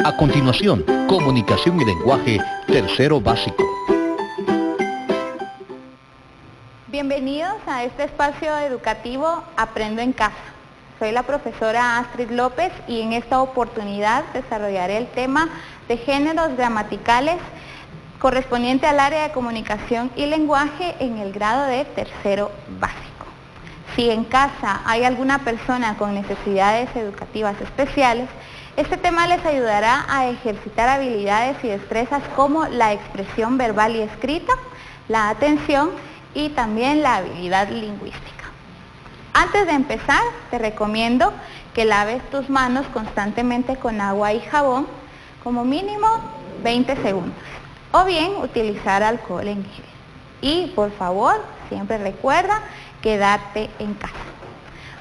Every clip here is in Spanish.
A continuación, comunicación y lenguaje, tercero básico. Bienvenidos a este espacio educativo Aprendo en Casa. Soy la profesora Astrid López y en esta oportunidad desarrollaré el tema de géneros gramaticales correspondiente al área de comunicación y lenguaje en el grado de tercero básico. Si en casa hay alguna persona con necesidades educativas especiales, este tema les ayudará a ejercitar habilidades y destrezas como la expresión verbal y escrita, la atención y también la habilidad lingüística. Antes de empezar, te recomiendo que laves tus manos constantemente con agua y jabón, como mínimo 20 segundos, o bien utilizar alcohol en gel. Y por favor, siempre recuerda quedarte en casa.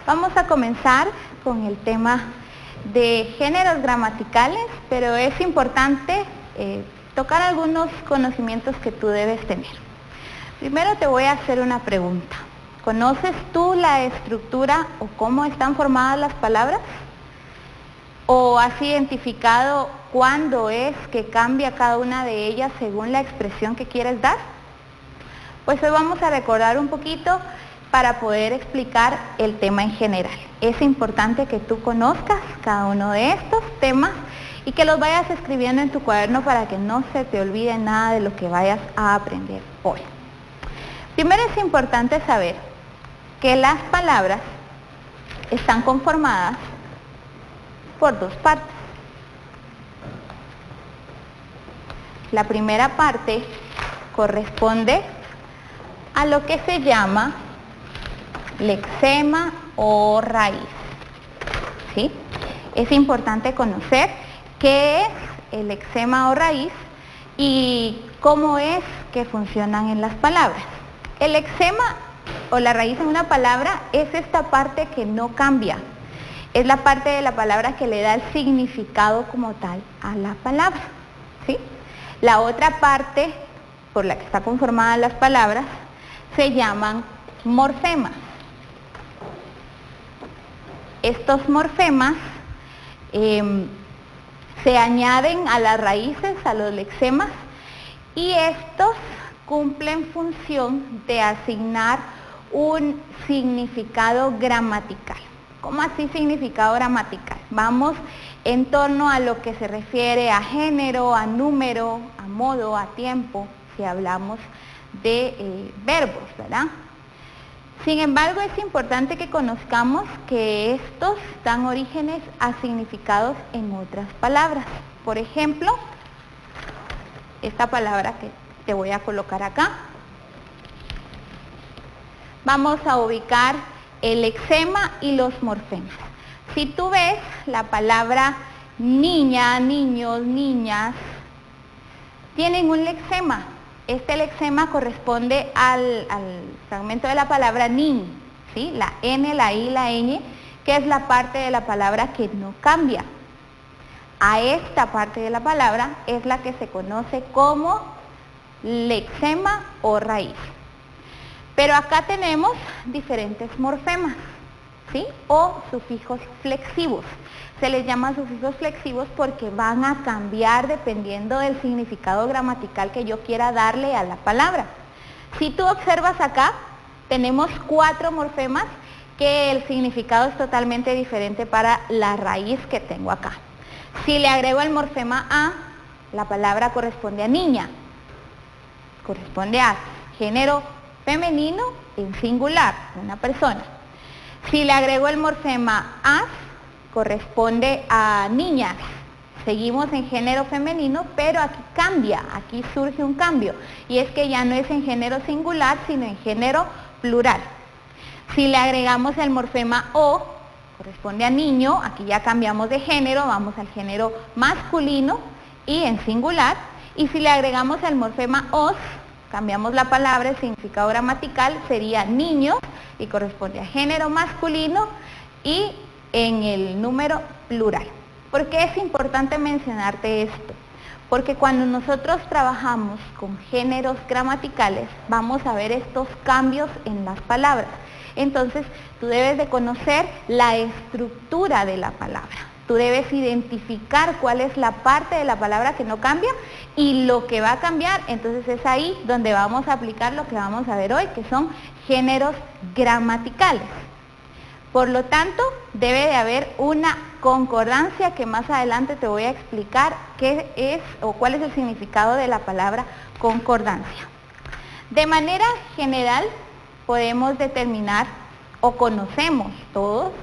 Vamos a comenzar con el tema de géneros gramaticales, pero es importante tocar algunos conocimientos que tú debes tener. Primero te voy a hacer una pregunta. ¿Conoces tú la estructura o cómo están formadas las palabras? ¿O has identificado cuándo es que cambia cada una de ellas según la expresión que quieres dar? Pues hoy vamos a recordar un poquito para poder explicar el tema en general. Es importante que tú conozcas cada uno de estos temas y que los vayas escribiendo en tu cuaderno para que no se te olvide nada de lo que vayas a aprender hoy. Primero es importante saber que las palabras están conformadas por dos partes. La primera parte corresponde a lo que se llama lexema o raíz. ¿Sí? Es importante conocer qué es el lexema o raíz y cómo es que funcionan en las palabras. El lexema o la raíz en una palabra es esta parte que no cambia. Es la parte de la palabra que le da el significado como tal a la palabra. ¿Sí? La otra parte por la que está conformada las palabras se llaman morfemas. Estos morfemas se añaden a las raíces, a los lexemas, y estos cumplen función de asignar un significado gramatical. ¿Cómo así significado gramatical? Vamos en torno a lo que se refiere a género, a número, a modo, a tiempo, si hablamos de verbos, ¿verdad? Sin embargo, es importante que conozcamos que estos dan orígenes a significados en otras palabras. Por ejemplo, esta palabra que te voy a colocar acá. Vamos a ubicar el lexema y los morfemas. Si tú ves la palabra niña, niños, niñas, tienen un lexema. Este lexema corresponde al fragmento de la palabra ni, ¿sí? La N, la I, la ñ, que es la parte de la palabra que no cambia. A esta parte de la palabra es la que se conoce como lexema o raíz. Pero acá tenemos diferentes morfemas, ¿sí? O sufijos flexivos. Se les llama sufijos flexivos porque van a cambiar dependiendo del significado gramatical que yo quiera darle a la palabra. Si tú observas acá, tenemos 4 morfemas que el significado es totalmente diferente para la raíz que tengo acá. Si le agrego el morfema A, la palabra corresponde a niña, corresponde a género femenino en singular, una persona. Si le agrego el morfema as, corresponde a niñas. Seguimos en género femenino, pero aquí cambia, aquí surge un cambio, y es que ya no es en género singular, sino en género plural. Si le agregamos el morfema o, corresponde a niño, aquí ya cambiamos de género, vamos al género masculino y en singular, y si le agregamos el morfema os, cambiamos la palabra, el significado gramatical sería niños y corresponde a género masculino y en el número plural. ¿Por qué es importante mencionarte esto? Porque cuando nosotros trabajamos con géneros gramaticales, vamos a ver estos cambios en las palabras. Entonces, tú debes de conocer la estructura de la palabra. Tú debes identificar cuál es la parte de la palabra que no cambia y lo que va a cambiar. Entonces es ahí donde vamos a aplicar lo que vamos a ver hoy, que son géneros gramaticales. Por lo tanto, debe de haber una concordancia que más adelante te voy a explicar qué es o cuál es el significado de la palabra concordancia. De manera general, podemos determinar o conocemos todos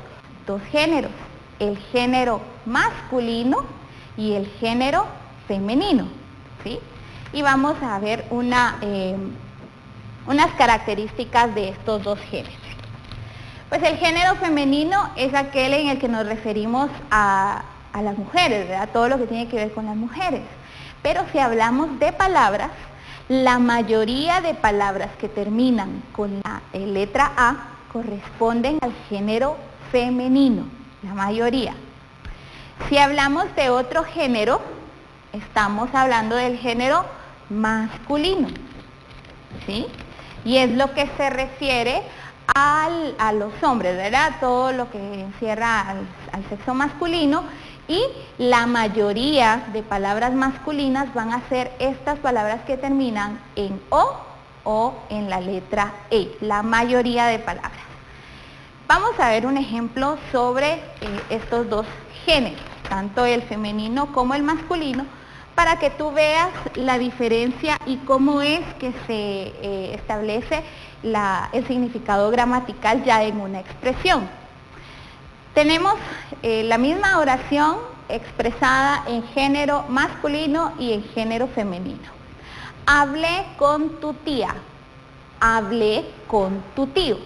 dos géneros, el género masculino y el género femenino, ¿sí? Y vamos a ver unas características de estos dos géneros. Pues el género femenino es aquel en el que nos referimos a las mujeres, ¿verdad? Todo lo que tiene que ver con las mujeres. Pero si hablamos de palabras, la mayoría de palabras que terminan con la letra A corresponden al género femenino, la mayoría. Si hablamos de otro género, estamos hablando del género masculino, ¿sí? Y es lo que se refiere a los hombres, ¿verdad? Todo lo que encierra al sexo masculino, y la mayoría de palabras masculinas van a ser estas palabras que terminan en o en la letra E, la mayoría de palabras. Vamos a ver un ejemplo sobre estos dos géneros, tanto el femenino como el masculino, para que tú veas la diferencia y cómo es que se establece el significado gramatical ya en una expresión. Tenemos la misma oración expresada en género masculino y en género femenino. Hablé con tu tía, hablé con tu tío.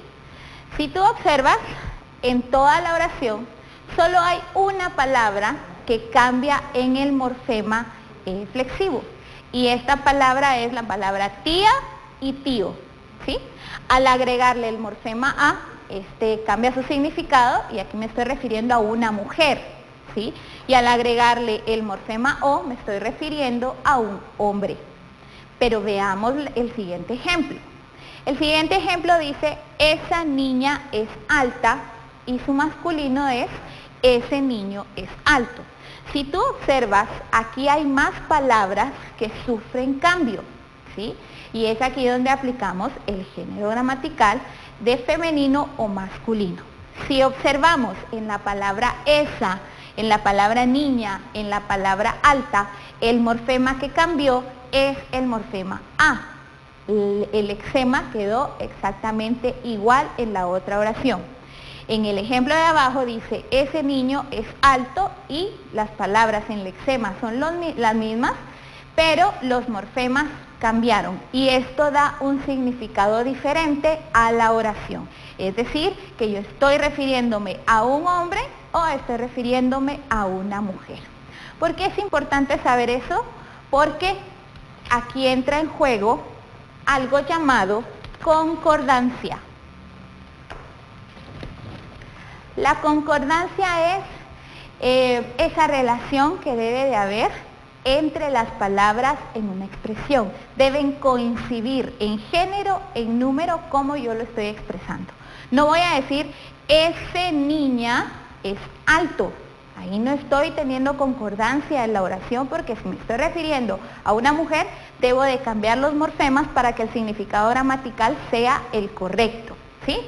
Si tú observas, en toda la oración solo hay una palabra que cambia en el morfema flexivo, y esta palabra es la palabra tía y tío, ¿sí? Al agregarle el morfema A, cambia su significado, y aquí me estoy refiriendo a una mujer, ¿sí? Y al agregarle el morfema O, me estoy refiriendo a un hombre. Pero veamos el siguiente ejemplo. El siguiente ejemplo dice, esa niña es alta, y su masculino es, ese niño es alto. Si tú observas, aquí hay más palabras que sufren cambio, ¿sí? Y es aquí donde aplicamos el género gramatical de femenino o masculino. Si observamos en la palabra esa, en la palabra niña, en la palabra alta, el morfema que cambió es el morfema A. El lexema quedó exactamente igual en la otra oración. En el ejemplo de abajo dice, ese niño es alto, y las palabras en lexema son las mismas, pero los morfemas cambiaron, y esto da un significado diferente a la oración. Es decir, que yo estoy refiriéndome a un hombre o estoy refiriéndome a una mujer. ¿Por qué es importante saber eso? Porque aquí entra en juego algo llamado concordancia. La concordancia es esa relación que debe de haber entre las palabras en una expresión. Deben coincidir en género, en número, como yo lo estoy expresando. No voy a decir, ese niña es alto. Ahí no estoy teniendo concordancia en la oración, porque si me estoy refiriendo a una mujer, debo de cambiar los morfemas para que el significado gramatical sea el correcto, ¿sí?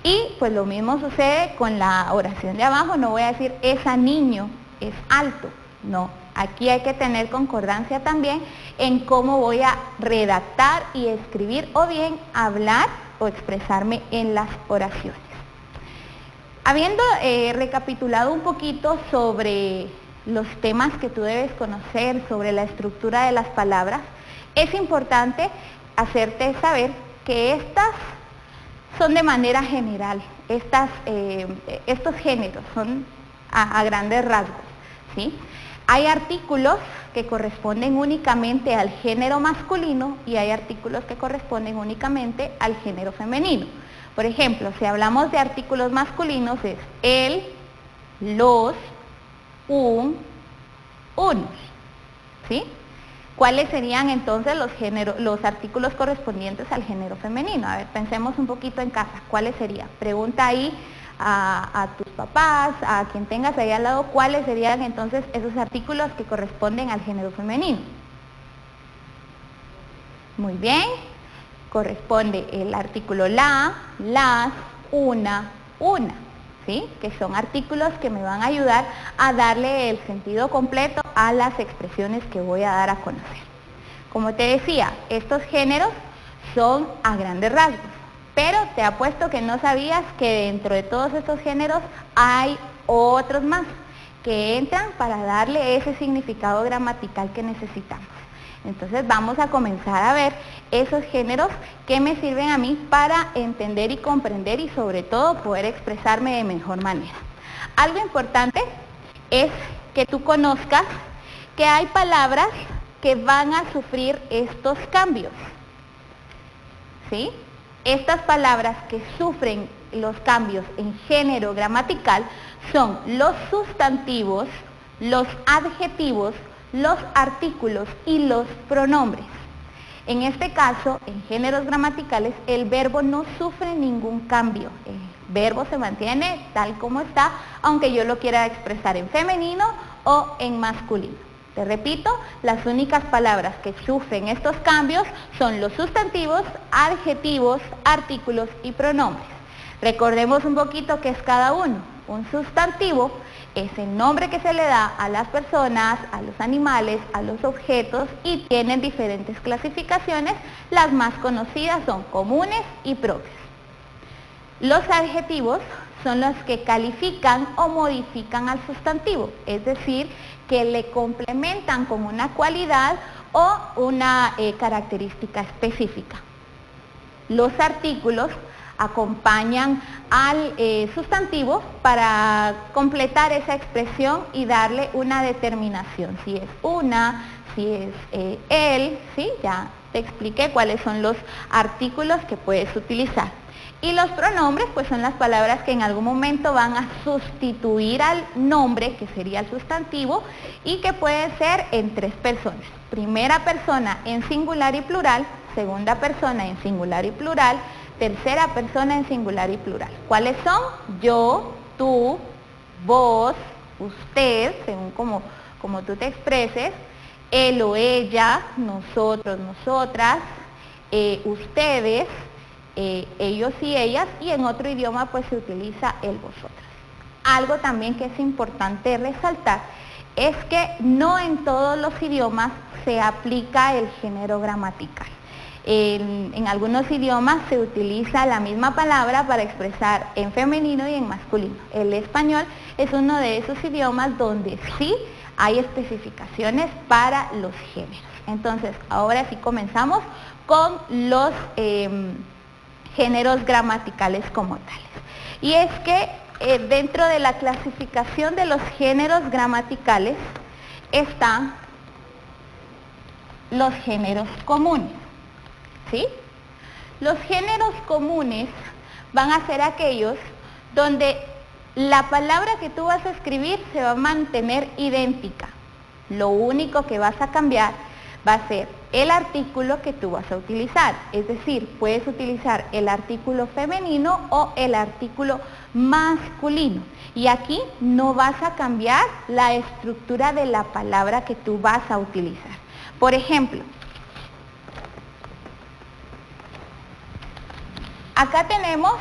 Y pues lo mismo sucede con la oración de abajo. No voy a decir, ese niño es alto. No, aquí hay que tener concordancia también en cómo voy a redactar y escribir, o bien hablar o expresarme en las oraciones. Habiendo recapitulado un poquito sobre los temas que tú debes conocer, sobre la estructura de las palabras, es importante hacerte saber que estas son de manera general, estos géneros son a grandes rasgos, ¿sí? Hay artículos que corresponden únicamente al género masculino y hay artículos que corresponden únicamente al género femenino. Por ejemplo, si hablamos de artículos masculinos es el, los, un, unos, ¿sí? ¿Cuáles serían entonces los artículos correspondientes al género femenino? A ver, pensemos un poquito en casa. ¿Cuáles serían? Pregunta ahí a tus papás, a quien tengas ahí al lado, cuáles serían entonces esos artículos que corresponden al género femenino. Muy bien, corresponde el artículo la, las, una, ¿sí? Que son artículos que me van a ayudar a darle el sentido completo a las expresiones que voy a dar a conocer. Como te decía, estos géneros son a grandes rasgos, pero te apuesto que no sabías que dentro de todos estos géneros hay otros más que entran para darle ese significado gramatical que necesitamos. Entonces vamos a comenzar a ver esos géneros que me sirven a mí para entender y comprender y sobre todo poder expresarme de mejor manera. Algo importante es que tú conozcas que hay palabras que van a sufrir estos cambios, ¿sí? Estas palabras que sufren los cambios en género gramatical son los sustantivos, los adjetivos, los artículos y los pronombres. En este caso, en géneros gramaticales, el verbo no sufre ningún cambio. El verbo se mantiene tal como está, aunque yo lo quiera expresar en femenino o en masculino. Te repito, las únicas palabras que sufren estos cambios son los sustantivos, adjetivos, artículos y pronombres. Recordemos un poquito qué es cada uno. Un sustantivo es el nombre que se le da a las personas, a los animales, a los objetos y tienen diferentes clasificaciones. Las más conocidas son comunes y propias. Los adjetivos son los que califican o modifican al sustantivo, es decir, que le complementan con una cualidad o una característica específica. Los artículos acompañan al sustantivo para completar esa expresión y darle una determinación, si es una, si es él, ¿sí? Ya te expliqué cuáles son los artículos que puedes utilizar. Y los pronombres, pues son las palabras que en algún momento van a sustituir al nombre, que sería el sustantivo, y que puede ser en tres personas. Primera persona en singular y plural, segunda persona en singular y plural, tercera persona en singular y plural. ¿Cuáles son? Yo, tú, vos, usted, según como tú te expreses, él o ella, nosotros, nosotras, ustedes, ellos y ellas, y en otro idioma pues se utiliza el vosotras. Algo también que es importante resaltar es que no en todos los idiomas se aplica el género gramatical. En algunos idiomas se utiliza la misma palabra para expresar en femenino y en masculino. El español es uno de esos idiomas donde sí hay especificaciones para los géneros. Entonces, ahora sí comenzamos con los géneros gramaticales como tales. Y es que dentro de la clasificación de los géneros gramaticales están los géneros comunes, ¿sí? Los géneros comunes van a ser aquellos donde la palabra que tú vas a escribir se va a mantener idéntica. Lo único que vas a cambiar va a ser el artículo que tú vas a utilizar, es decir, puedes utilizar el artículo femenino o el artículo masculino. Y aquí no vas a cambiar la estructura de la palabra que tú vas a utilizar. Por ejemplo, acá tenemos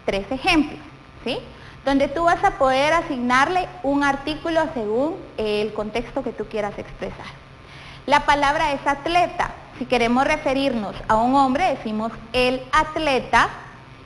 tres ejemplos, ¿sí? Donde tú vas a poder asignarle un artículo según el contexto que tú quieras expresar. La palabra es atleta. Si queremos referirnos a un hombre, decimos el atleta,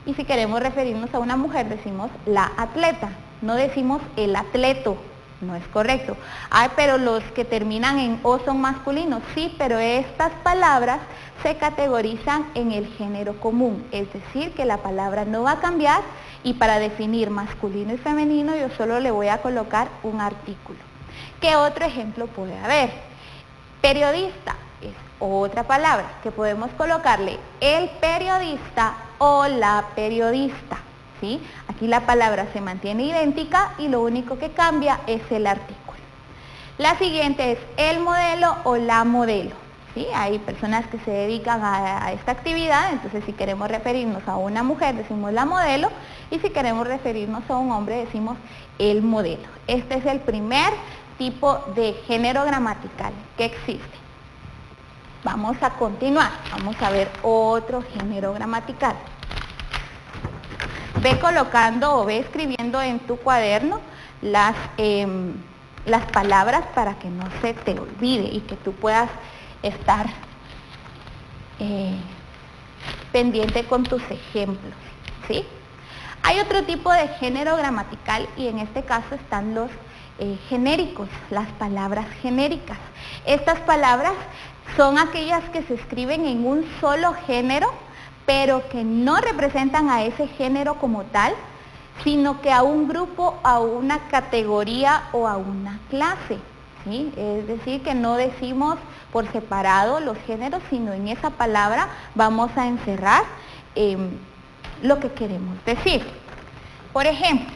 y si queremos referirnos a una mujer, decimos la atleta. No decimos el atleto, no es correcto. Ay, pero los que terminan en o son masculinos, sí, pero estas palabras se categorizan en el género común, es decir, que la palabra no va a cambiar y para definir masculino y femenino yo solo le voy a colocar un artículo. ¿Qué otro ejemplo puede haber? Periodista es otra palabra que podemos colocarle el periodista o la periodista, ¿sí? Aquí la palabra se mantiene idéntica y lo único que cambia es el artículo. La siguiente es el modelo o la modelo, ¿sí? Hay personas que se dedican a esta actividad, entonces si queremos referirnos a una mujer decimos la modelo, y si queremos referirnos a un hombre decimos el modelo. Este es el primer tipo de género gramatical que existe. Vamos a continuar, vamos a ver otro género gramatical. Ve colocando o ve escribiendo en tu cuaderno las palabras para que no se te olvide y que tú puedas estar pendiente con tus ejemplos, ¿sí? Hay otro tipo de género gramatical y en este caso están los genéricos, las palabras genéricas. Estas palabras son aquellas que se escriben en un solo género, pero que no representan a ese género como tal, sino que a un grupo, a una categoría o a una clase, ¿sí? Es decir, que no decimos por separado los géneros, sino en esa palabra vamos a encerrar lo que queremos decir. Por ejemplo,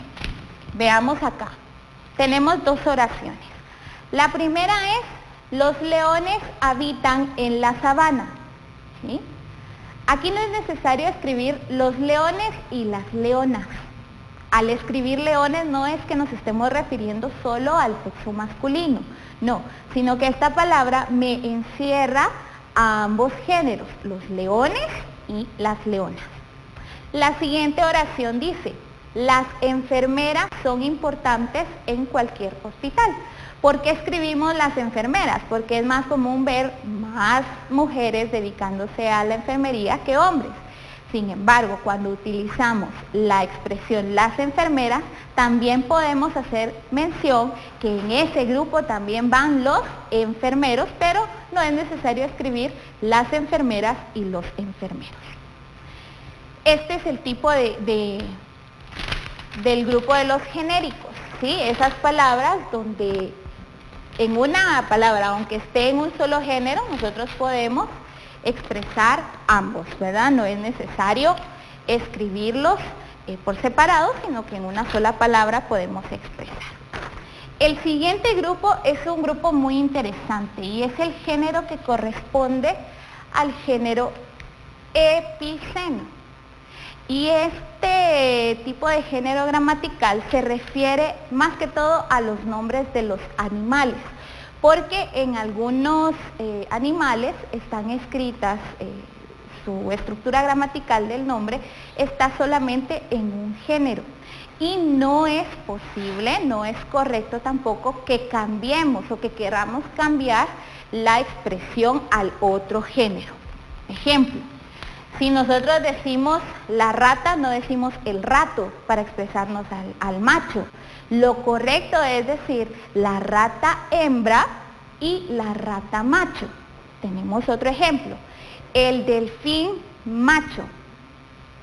veamos acá, tenemos dos oraciones. La primera es, los leones habitan en la sabana, ¿sí? Aquí no es necesario escribir los leones y las leonas. Al escribir leones no es que nos estemos refiriendo solo al sexo masculino, no, sino que esta palabra me encierra a ambos géneros, los leones y las leonas. La siguiente oración dice, las enfermeras son importantes en cualquier hospital. ¿Por qué escribimos las enfermeras? Porque es más común ver más mujeres dedicándose a la enfermería que hombres. Sin embargo, cuando utilizamos la expresión las enfermeras, también podemos hacer mención que en ese grupo también van los enfermeros, pero no es necesario escribir las enfermeras y los enfermeros. Este es el tipo del grupo de los genéricos, ¿sí? Esas palabras donde en una palabra, aunque esté en un solo género, nosotros podemos expresar ambos, ¿verdad? No es necesario escribirlos por separado, sino que en una sola palabra podemos expresar. El siguiente grupo es un grupo muy interesante y es el género que corresponde al género epiceno. Y este tipo de género gramatical se refiere más que todo a los nombres de los animales, porque en algunos animales están escritas, su estructura gramatical del nombre está solamente en un género. Y no es posible, no es correcto tampoco que cambiemos o que queramos cambiar la expresión al otro género. Ejemplo, si nosotros decimos la rata, no decimos el rato para expresarnos al macho. Lo correcto es decir la rata hembra y la rata macho. Tenemos otro ejemplo, el delfín macho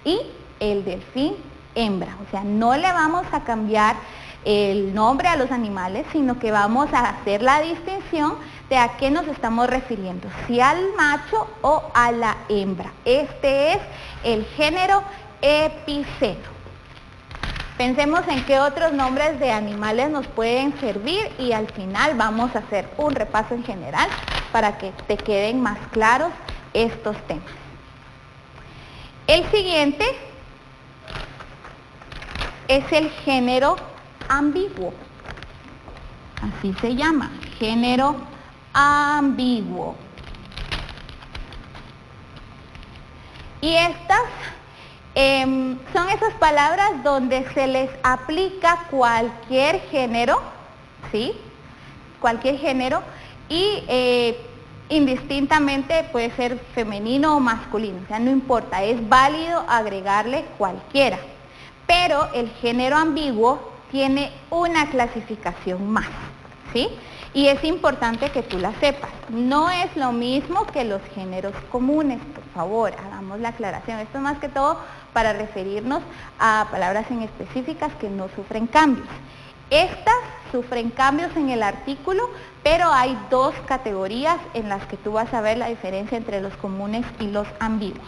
y el delfín hembra. O sea, no le vamos a cambiar el nombre a los animales, sino que vamos a hacer la distinción de a qué nos estamos refiriendo, si al macho o a la hembra. Este es el género epiceno. Pensemos en qué otros nombres de animales nos pueden servir y al final vamos a hacer un repaso en general para que te queden más claros estos temas. El siguiente es el género ambiguo, así se llama, género ambiguo. Y estas son esas palabras donde se les aplica cualquier género, ¿sí? Cualquier género y indistintamente puede ser femenino o masculino, o sea, no importa, es válido agregarle cualquiera. Pero el género ambiguo tiene una clasificación más, ¿sí? Y es importante que tú la sepas. No es lo mismo que los géneros comunes, por favor, hagamos la aclaración. Esto es más que todo para referirnos a palabras en específicas que no sufren cambios. Estas sufren cambios en el artículo, pero hay dos categorías en las que tú vas a ver la diferencia entre los comunes y los ambiguos.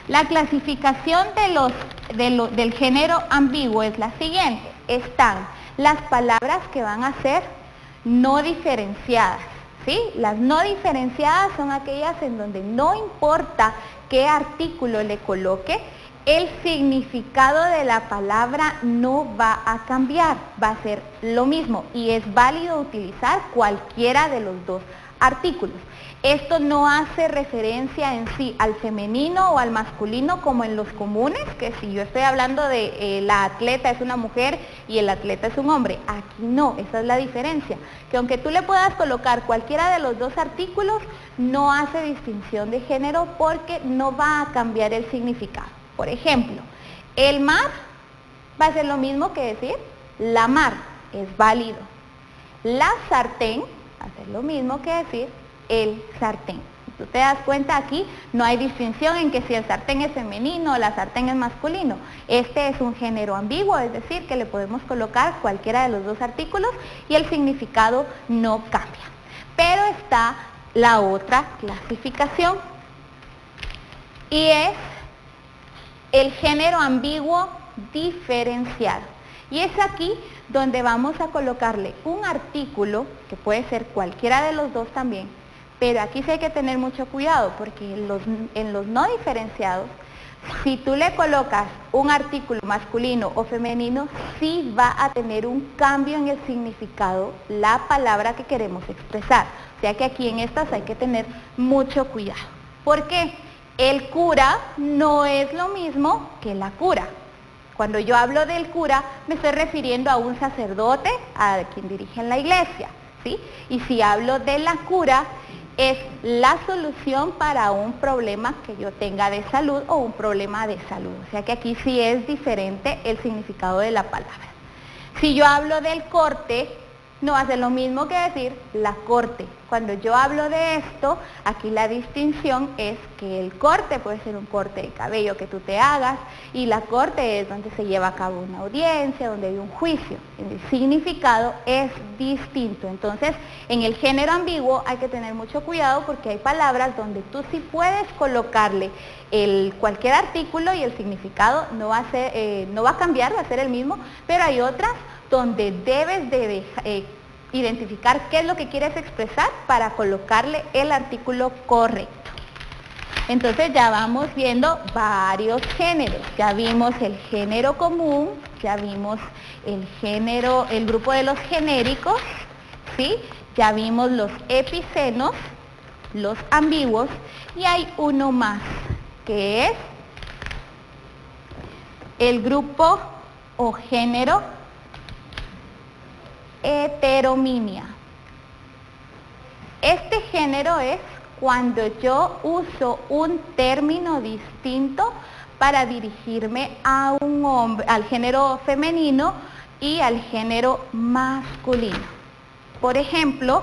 La clasificación del género ambiguo es la siguiente. Están las palabras que van a ser no diferenciadas, ¿sí? Las no diferenciadas son aquellas en donde no importa qué artículo le coloque, el significado de la palabra no va a cambiar, va a ser lo mismo y es válido utilizar cualquiera de los dos artículos. Esto no hace referencia en sí al femenino o al masculino como en los comunes, que si yo estoy hablando de la atleta es una mujer y el atleta es un hombre, aquí no, esa es la diferencia, que aunque tú le puedas colocar cualquiera de los dos artículos, no hace distinción de género porque no va a cambiar el significado. Por ejemplo, el mar va a ser lo mismo que decir la mar, es válido. La sartén va a ser lo mismo que decir el sartén. Tú te das cuenta, aquí no hay distinción en que si el sartén es femenino o la sartén es masculino. Este es un género ambiguo, es decir, que le podemos colocar cualquiera de los dos artículos y el significado no cambia. Pero está la otra clasificación y es el género ambiguo diferenciado. Y es aquí donde vamos a colocarle un artículo, que puede ser cualquiera de los dos también, pero aquí sí hay que tener mucho cuidado, porque en los no diferenciados, si tú le colocas un artículo masculino o femenino, sí va a tener un cambio en el significado, la palabra que queremos expresar. O sea que aquí en estas hay que tener mucho cuidado. ¿Por qué? El cura no es lo mismo que la cura. Cuando yo hablo del cura, me estoy refiriendo a un sacerdote, a quien dirige en la iglesia, ¿sí? Y si hablo de la cura, es la solución para un problema que yo tenga de salud o un problema de salud. O sea que aquí sí es diferente el significado de la palabra. Si yo hablo del corte, no va a ser lo mismo que decir la corte. Cuando yo hablo de esto, aquí la distinción es que el corte puede ser un corte de cabello que tú te hagas y la corte es donde se lleva a cabo una audiencia, donde hay un juicio. El significado es distinto. Entonces, en el género ambiguo hay que tener mucho cuidado porque hay palabras donde tú sí puedes colocarle cualquier artículo y el significado no va a cambiar, va a ser el mismo, pero hay otras donde debes de identificar qué es lo que quieres expresar para colocarle el artículo correcto. Entonces ya vamos viendo varios géneros. Ya vimos el género común, ya vimos el grupo de los genéricos, ¿sí? Ya vimos los epicenos, los ambiguos, y hay uno más, que es el grupo o género heteromínea. Este género es cuando yo uso un término distinto para dirigirme a un hombre, al género femenino y al género masculino. Por ejemplo,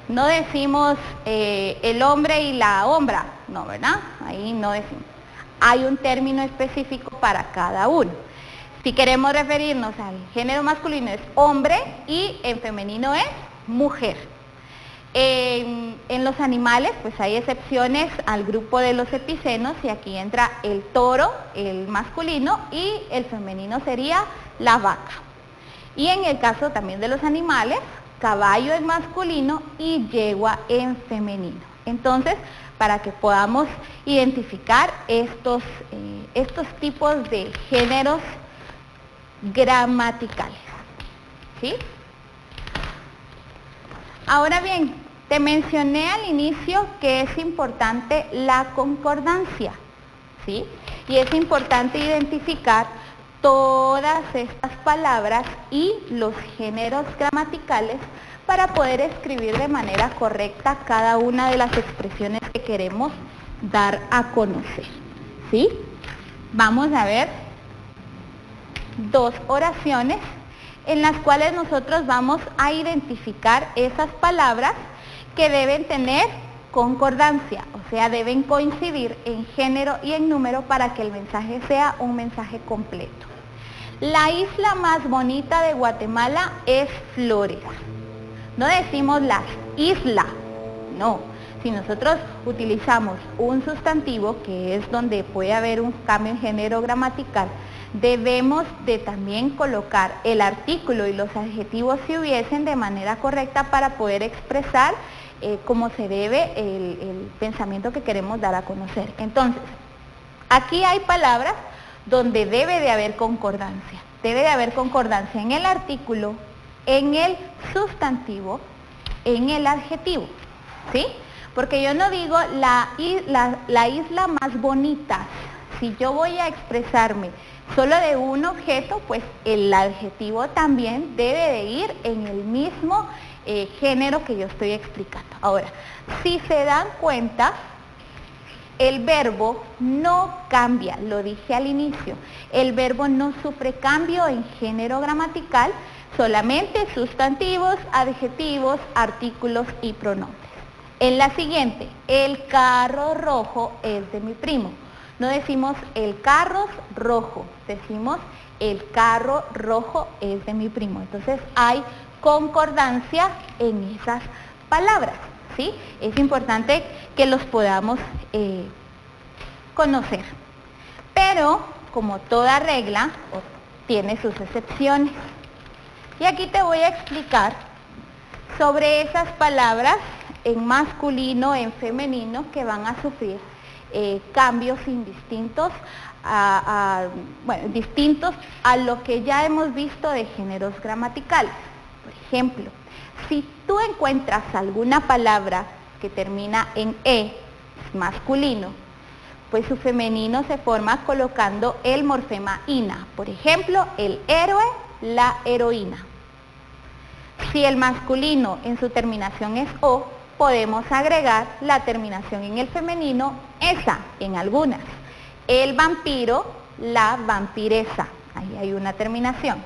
no decimos el hombre y la hombra, no, ¿verdad? Ahí no decimos. Hay un término específico para cada uno. Si queremos referirnos al género masculino es hombre y en femenino es mujer. En los animales pues hay excepciones al grupo de los epicenos y aquí entra el toro, el masculino, y el femenino sería la vaca. Y en el caso también de los animales, caballo en masculino y yegua en femenino. Entonces, para que podamos identificar estos tipos de géneros gramaticales, ¿sí? Ahora bien, te mencioné al inicio que es importante la concordancia, ¿sí? Y es importante identificar todas estas palabras y los géneros gramaticales para poder escribir de manera correcta cada una de las expresiones que queremos dar a conocer, ¿sí? Vamos a ver dos oraciones en las cuales nosotros vamos a identificar esas palabras que deben tener concordancia, o sea, deben coincidir en género y en número para que el mensaje sea un mensaje completo. La isla más bonita de Guatemala es Flores. No decimos las islas, no. Si nosotros utilizamos un sustantivo, que es donde puede haber un cambio en género gramatical, debemos de también colocar el artículo y los adjetivos si hubiesen de manera correcta para poder expresar como se debe el pensamiento que queremos dar a conocer. Entonces, aquí hay palabras donde debe de haber concordancia. Debe de haber concordancia en el artículo, en el sustantivo, en el adjetivo, ¿sí? Porque yo no digo la isla más bonita. Si yo voy a expresarme solo de un objeto, pues el adjetivo también debe de ir en el mismo género que yo estoy explicando. Ahora, si se dan cuenta, el verbo no cambia, lo dije al inicio, el verbo no sufre cambio en género gramatical, solamente sustantivos, adjetivos, artículos y pronombres. En la siguiente, el carro rojo es de mi primo. No decimos el carro rojo, decimos el carro rojo es de mi primo. Entonces hay concordancia en esas palabras, ¿sí? Es importante que los podamos conocer. Pero, como toda regla, tiene sus excepciones. Y aquí te voy a explicar sobre esas palabras en masculino, en femenino, que van a sufrir cambios indistintos distintos a lo que ya hemos visto de géneros gramaticales. Por ejemplo, si tú encuentras alguna palabra que termina en E, masculino, pues su femenino se forma colocando el morfema ina. Por ejemplo, el héroe, la heroína. Si el masculino en su terminación es O, podemos agregar la terminación en el femenino, esa, en algunas. El vampiro, la vampiresa, ahí hay una terminación.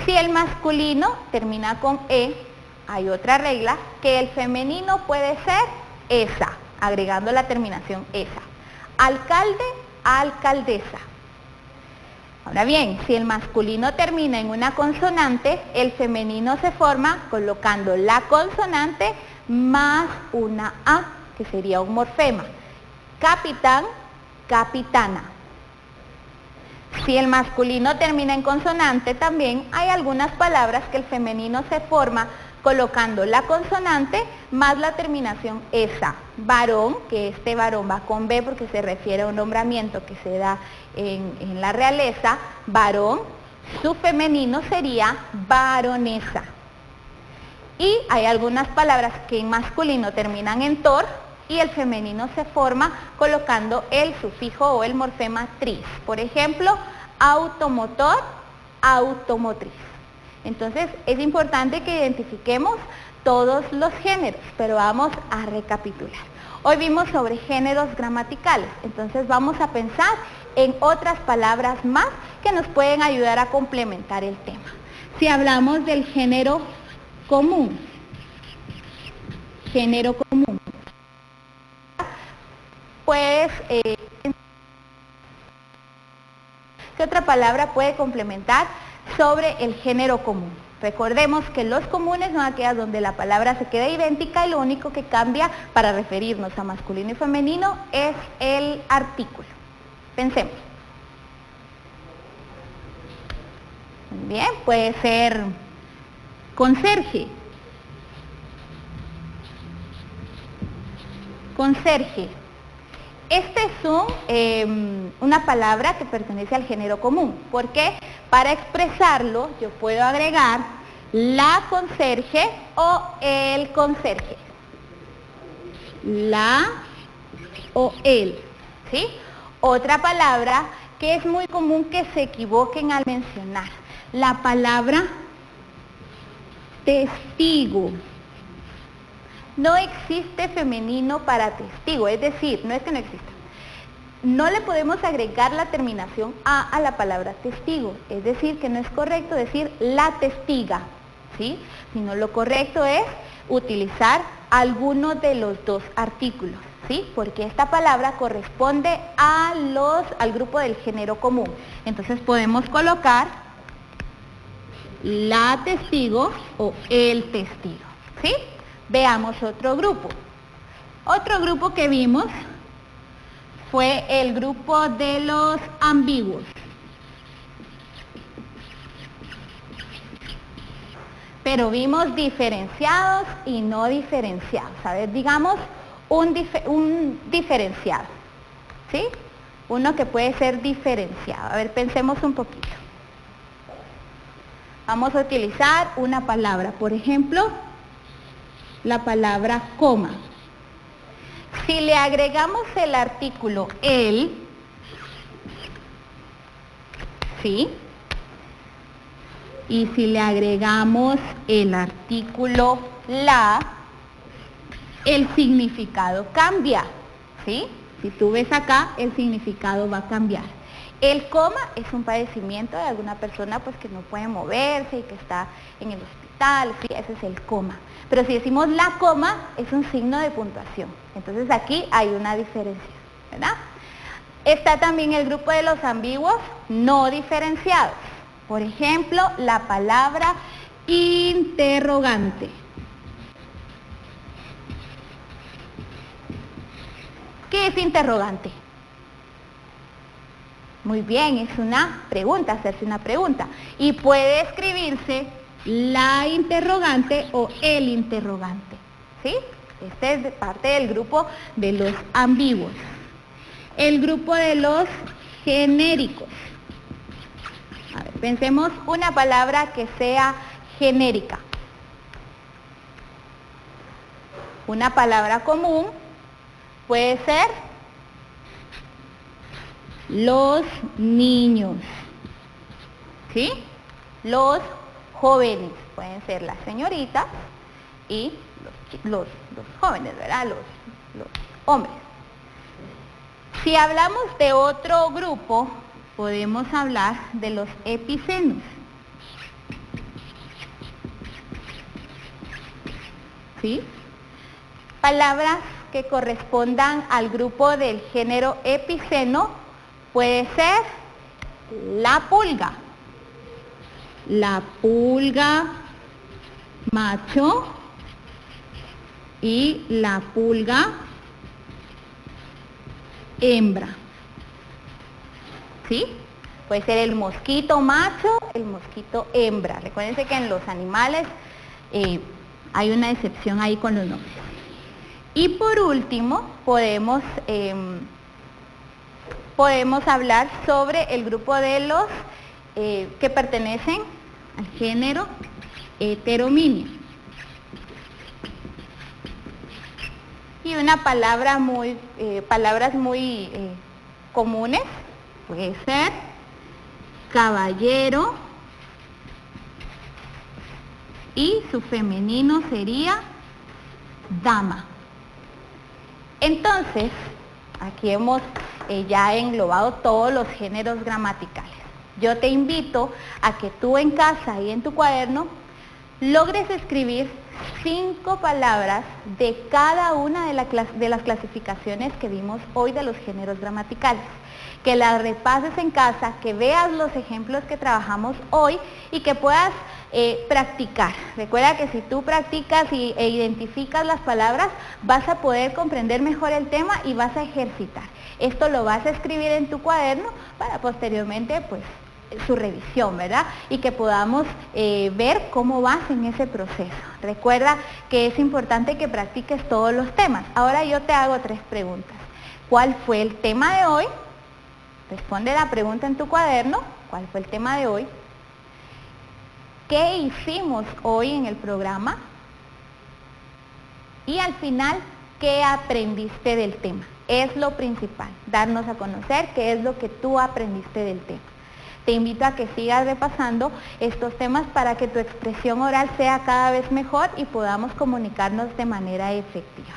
Si el masculino termina con E, hay otra regla, que el femenino puede ser esa, agregando la terminación esa. Alcalde, alcaldesa. Ahora bien, si el masculino termina en una consonante, el femenino se forma colocando la consonante más una A, que sería un morfema. Capitán, capitana. Si el masculino termina en consonante, también hay algunas palabras que el femenino se forma colocando la consonante más la terminación esa. Varón, que este varón va con B porque se refiere a un nombramiento que se da en la realeza. Varón, su femenino sería varonesa. Y hay algunas palabras que en masculino terminan en tor y el femenino se forma colocando el sufijo o el morfema tris. Por ejemplo, automotor, automotriz. Entonces es importante que identifiquemos todos los géneros, pero vamos a recapitular. Hoy vimos sobre géneros gramaticales, entonces vamos a pensar en otras palabras más que nos pueden ayudar a complementar el tema. Si hablamos del género común, pues, ¿qué otra palabra puede complementar sobre el género común? Recordemos que los comunes son aquellas donde la palabra se queda idéntica y lo único que cambia para referirnos a masculino y femenino es el artículo. Pensemos. Muy bien, puede ser conserje. Conserje. Esta es una palabra que pertenece al género común, porque para expresarlo yo puedo agregar la conserje o el conserje. La o el, ¿sí? Otra palabra que es muy común que se equivoquen al mencionar, la palabra testigo. No existe femenino para testigo, es decir, no es que no exista. No le podemos agregar la terminación a la palabra testigo, es decir, que no es correcto decir la testiga, ¿sí? Sino lo correcto es utilizar alguno de los dos artículos, ¿sí? Porque esta palabra corresponde al grupo del género común. Entonces podemos colocar la testigo o el testigo, ¿sí? Veamos otro grupo. Otro grupo que vimos fue el grupo de los ambiguos. Pero vimos diferenciados y no diferenciados. A ver, digamos un diferenciado, ¿sí? Uno que puede ser diferenciado. A ver, pensemos un poquito. Vamos a utilizar una palabra, por ejemplo, la palabra coma. Si le agregamos el artículo el, ¿sí? Y si le agregamos el artículo la, el significado cambia, ¿sí? Si tú ves acá, el significado va a cambiar. El coma es un padecimiento de alguna persona pues que no puede moverse y que está en el hospital, ¿sí? Ese es el coma. Pero si decimos la coma, es un signo de puntuación. Entonces aquí hay una diferencia, ¿verdad? Está también el grupo de los ambiguos no diferenciados. Por ejemplo, la palabra interrogante. ¿Qué es interrogante? Muy bien, es una pregunta, hacerse una pregunta. Y puede escribirse la interrogante o el interrogante, ¿sí? Este es parte del grupo de los ambiguos. El grupo de los genéricos. A ver, pensemos una palabra que sea genérica. Una palabra común puede ser los niños, ¿sí? Los jóvenes, pueden ser las señoritas y los jóvenes, ¿verdad? Los hombres. Si hablamos de otro grupo, podemos hablar de los epicenos. ¿Sí? Palabras que correspondan al grupo del género epiceno puede ser la pulga macho y la pulga hembra. ¿Sí? Puede ser el mosquito macho, el mosquito hembra. Recuérdense que en los animales hay una excepción ahí con los nombres. Y por último, podemos hablar sobre el grupo de los que pertenecen al género heterominio. Y una palabra palabras muy comunes puede ser caballero y su femenino sería dama. Entonces, aquí hemos ya englobado todos los géneros gramaticales. Yo te invito a que tú en casa y en tu cuaderno logres escribir 5 palabras de cada una de las clasificaciones que vimos hoy de los géneros gramaticales. Que las repases en casa, que veas los ejemplos que trabajamos hoy y que puedas practicar. Recuerda que si tú practicas e identificas las palabras, vas a poder comprender mejor el tema y vas a ejercitar. Esto lo vas a escribir en tu cuaderno para posteriormente, pues, su revisión, ¿verdad? Y que podamos ver cómo vas en ese proceso. Recuerda que es importante que practiques todos los temas. Ahora yo te hago 3 preguntas. ¿Cuál fue el tema de hoy? Responde la pregunta en tu cuaderno. ¿Cuál fue el tema de hoy? ¿Qué hicimos hoy en el programa? Y al final, ¿qué aprendiste del tema? Es lo principal, darnos a conocer qué es lo que tú aprendiste del tema. Te invito a que sigas repasando estos temas para que tu expresión oral sea cada vez mejor y podamos comunicarnos de manera efectiva.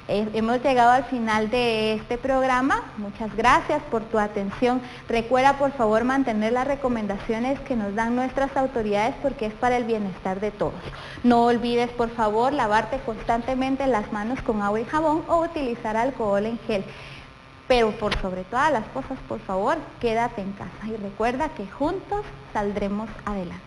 Hemos llegado al final de este programa. Muchas gracias por tu atención. Recuerda por favor mantener las recomendaciones que nos dan nuestras autoridades porque es para el bienestar de todos. No olvides por favor lavarte constantemente las manos con agua y jabón o utilizar alcohol en gel. Pero por sobre todas las cosas, por favor, quédate en casa y recuerda que juntos saldremos adelante.